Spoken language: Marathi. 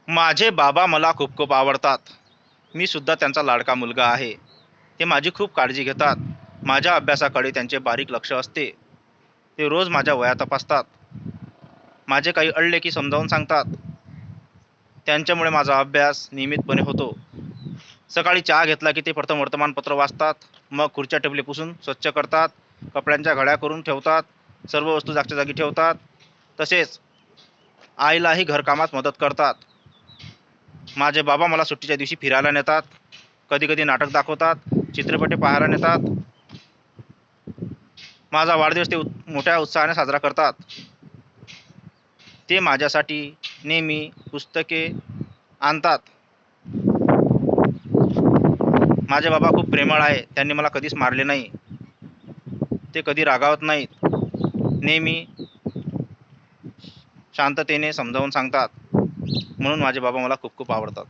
माझे बाबा मला खूप खूप आवडतात. मी सुद्धा त्यांचा लाडका मुलगा आहे. ते माझी खूप काळजी घेतात. माझ्या अभ्यासाकडे त्यांचे बारीक लक्ष असते. ते रोज माझ्या वह्या तपासतात. माझे काही अडले की समजावून सांगतात. त्यांच्यामुळे माझा अभ्यास नियमितपणे होतो. सकाळी चहा घेतला की ते प्रथम वर्तमानपत्र वाचतात. मग खुर्च्या टेबले पुसून स्वच्छ करतात. कपड्यांच्या घड्या करून ठेवतात. सर्व वस्तू जागच्या जागी ठेवतात. तसेच आईलाही घरकामात मदत करतात. माझे बाबा मला सुट्टीच्या दिवशी फिरायला नेतात. कधी-कधी नाटक दाखवतात. चित्रपट पाहायला नेतात. माझा वाढदिवस ते मोठ्या उत्साहाने साजरा करतात. ते माझ्यासाठी नेहमी पुस्तके आणतात. माझे बाबा खूप प्रेमळ आहे. त्यांनी मला कधीच मारले नाही. ते कधी रागावत नाहीत. नेहमी शांततेने समजावून सांगतात. म्हणून माझे बाबा मला खूप खूप आवडतात.